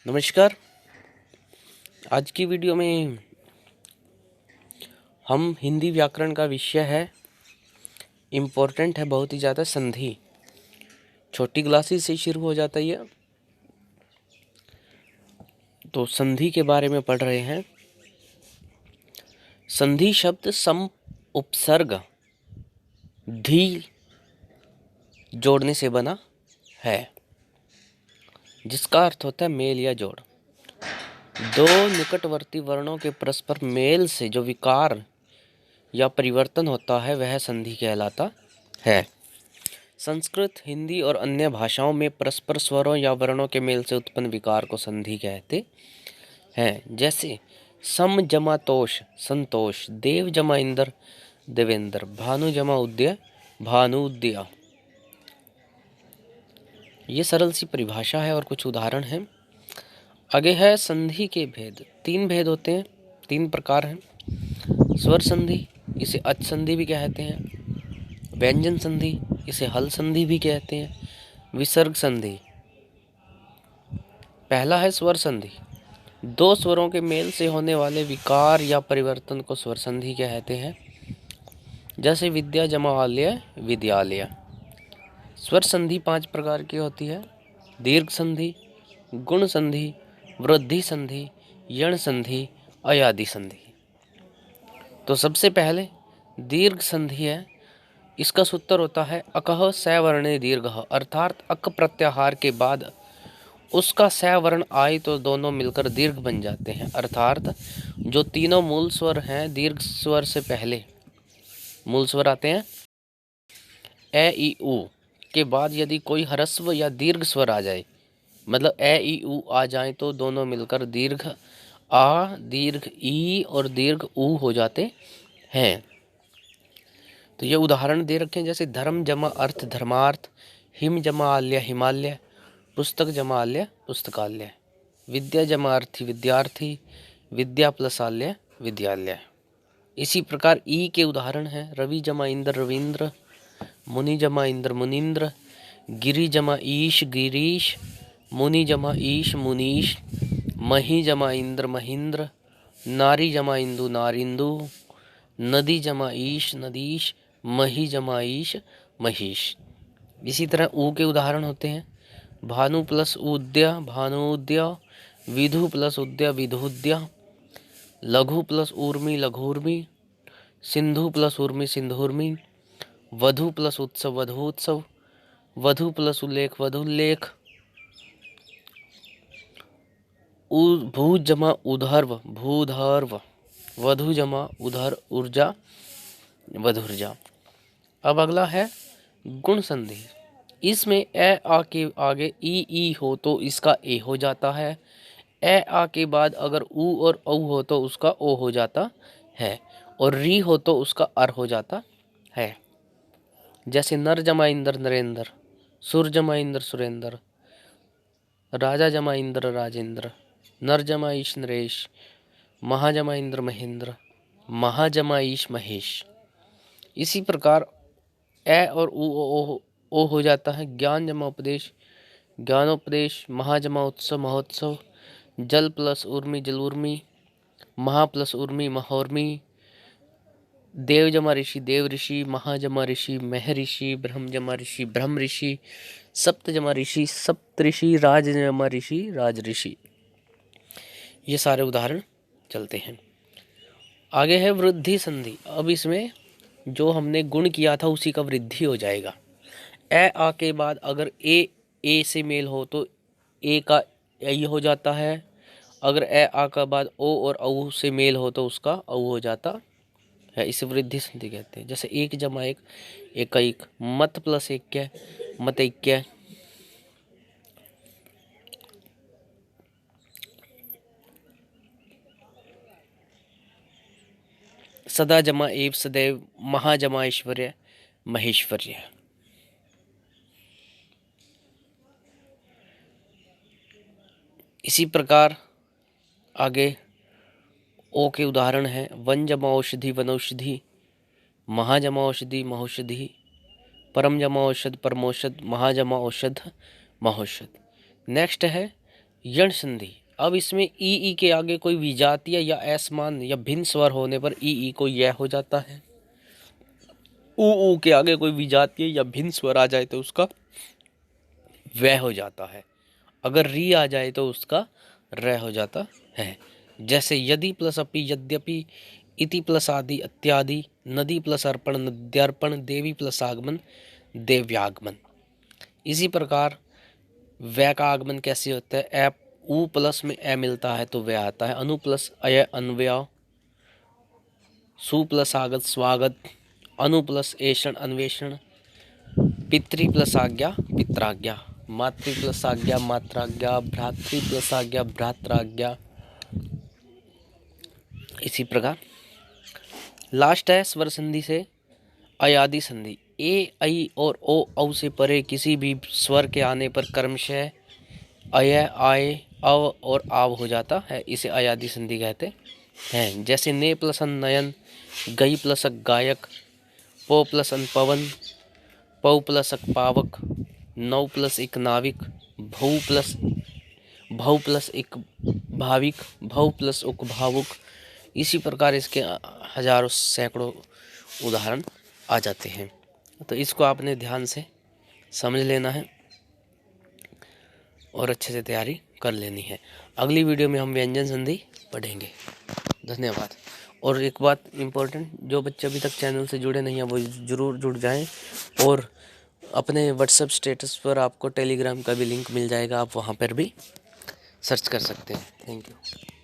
नमस्कार। आज की वीडियो में हम हिंदी व्याकरण का विषय है, इम्पोर्टेंट है बहुत ही ज़्यादा, संधि। छोटी क्लासेस से शुरू हो जाता है ये। तो संधि के बारे में पढ़ रहे हैं। संधि शब्द सम उपसर्ग धी जोड़ने से बना है, जिसका अर्थ होता है मेल या जोड़। दो निकटवर्ती वर्णों के परस्पर मेल से जो विकार या परिवर्तन होता है वह संधि कहलाता है। संस्कृत, हिंदी और अन्य भाषाओं में परस्पर स्वरों या वर्णों के मेल से उत्पन्न विकार को संधि कहते हैं। जैसे सम जमा तोष संतोष, देव जमा इंद्र देवेंद्र, भानु जमा उदय भानुद्या। ये सरल सी परिभाषा है और कुछ उदाहरण हैं। आगे है संधि के भेद। तीन भेद होते हैं, तीन प्रकार हैं। स्वर संधि, इसे अच संधि भी कहते हैं। व्यंजन संधि, इसे हल संधि भी कहते हैं। विसर्ग संधि। पहला है स्वर संधि। दो स्वरों के मेल से होने वाले विकार या परिवर्तन को स्वर संधि कहते हैं। जैसे विद्या जमा आलय विद्यालय। स्वर संधि 5 प्रकार की होती है। दीर्घ संधि, गुण संधि, वृद्धि संधि, यण संधि, अयादि संधि। तो सबसे पहले दीर्घ संधि है। इसका सूत्र होता है अकह सवर्णे दीर्घ, अर्थात अक प्रत्याहार के बाद उसका सवर्ण आए तो दोनों मिलकर दीर्घ बन जाते हैं। अर्थात जो तीनों मूल स्वर हैं, दीर्घ स्वर से पहले मूल स्वर आते हैं ए ई उ के बाद यदि कोई ह्रस्व या दीर्घ स्वर आ जाए, मतलब ए ई उ आ जाए, तो दोनों मिलकर दीर्घ आ, दीर्घ ई और दीर्घ उ हो जाते हैं। तो ये उदाहरण दे रखे हैं, जैसे धर्म जमा अर्थ धर्मार्थ, हिम जमा आल्य हिमालय, पुस्तक जमा आल्य पुस्तकालय, विद्या जमा अर्थी विद्यार्थी, विद्या प्लस आल्य विद्यालय। इसी प्रकार ई के उदाहरण हैं रवि जमा इंद्र रविंद्र, मुनि जमा इंद्र मुनिंद्र, गिरि जमा ईश गिरीश, मुनि जमा ईश मुनीश, मही जमा इंद्र महेंद्र, नारी जमा इंदु नारिंदु, नदी जमा ईश नदीश, मही जमा ईश महिष। इसी तरह ऊ के उदाहरण होते हैं भानु प्लस उद्या भानुद्या, विधु प्लस उद्या विधुद्या, लघु प्लस ऊर्मी लघुर्मी, सिंधु प्लस ऊर्मी सिंधुर्मी, वधु प्लस उत्सव वधुत्सव, वधु प्लस उल्लेख वधुल्लेख, भू जमा उधर्व भूधर्व, वधु जमा उधर ऊर्जा वधुर्जा। अब अगला है गुण संधि। इसमें ए आ के आगे ई हो तो इसका ए हो जाता है। ए आ के बाद अगर उ और औ हो तो उसका ओ हो जाता है, और री हो तो उसका अर हो जाता है। जैसे नर जमा इंद्र नरेंद्र, सुर जमा इंद्र सुरेंद्र, राजा जमा इंद्र राजेंद्र, नर जमा ईश नरेश, महा जमा इंद्र महेंद्र, महा जमा ईश महेश। इसी प्रकार ए और ओ हो जाता है। ज्ञान जमा उपदेश ज्ञानोपदेश, महा जमा उत्सव महोत्सव, जल प्लस उर्मी जलूर्मी, महा प्लस उर्मी महोर्मी, देव जमा ऋषि देव ऋषि, महा जमा ऋषि मह ऋषि, ब्रह्म जमा ऋषि ब्रह्म ऋषि, सप्त जमा ऋषि सप्त ऋषि, राज जमा ऋषि राज ऋषि। ये सारे उदाहरण चलते हैं। आगे है वृद्धि संधि। अब इसमें जो हमने गुण किया था उसी का वृद्धि हो जाएगा। ए आ के बाद अगर ए से मेल हो तो ए का ए हो जाता है। अगर ए आ का बाद ओ और औ से मेल हो तो उसका औ हो जाता है। इसे वृद्धि संधि कहते हैं। जैसे एक जमा एक एक, मत प्लस एक क्या मत एक क्या, सदा जमा एव सदैव, महा जमा ऐश्वर्य महेश्वर्य। इसी प्रकार आगे ओ के उदाहरण हैं वन जमा औषधि वनौषधि, महा जमा औषधि महौषधि, परम जमा औषध परमौषध, महा जमा औषध महौषध। नेक्स्ट है यण संधि। अब इसमें ई के आगे कोई विजातीय या असमान या भिन्न स्वर होने पर ई को यह हो जाता है। ऊ के आगे कोई विजातीय या भिन्न स्वर आ जाए तो उसका वह हो जाता है। अगर री आ जाए तो उसका र हो जाता है। जैसे यदि प्लस अपि, यद्यपि, इति प्लस आदि, इत्यादि, नदी प्लस अर्पण, नद्यार्पण, देवी प्लस आगमन, देव्यागमन। इसी प्रकार वह का आगमन कैसे होता है? ए ऊ प्लस में ए मिलता है तो वह आता है। अनु प्लस अय अन्वय, सु प्लस आगत स्वागत, अनु प्लस ऐषण अन्वेषण, पितृ प्लस आज्ञा पित्राज्ञा, मातृ प्लस आज्ञा मात्राज्ञा, भ्रातृ प्लस आज्ञा भ्रात्राज्ञा। इसी प्रकार लास्ट है स्वर संधि से अयादि संधि। ए, ऐ और ओ, औ से परे किसी भी स्वर के आने पर क्रमशः अय, आय, अव और आव हो जाता है। इसे अयादि संधि कहते हैं। जैसे ने प्लस अन नयन, गई प्लस अक गायक, पो प्लस अन पवन, पौ प्लस अक पावक, नौ प्लस एक नाविक, भौ प्लस एक भाविक, भौ प्लस उक भावुक। इसी प्रकार इसके हजारों सैकड़ों उदाहरण आ जाते हैं। तो इसको आपने ध्यान से समझ लेना है और अच्छे से तैयारी कर लेनी है। अगली वीडियो में हम व्यंजन संधि पढ़ेंगे। धन्यवाद। और एक बात इम्पोर्टेंट, जो बच्चे अभी तक चैनल से जुड़े नहीं हैं वो ज़रूर जुड़ जाएं। और अपने व्हाट्सएप स्टेटस पर आपको टेलीग्राम का भी लिंक मिल जाएगा, आप वहाँ पर भी सर्च कर सकते हैं। Thank you.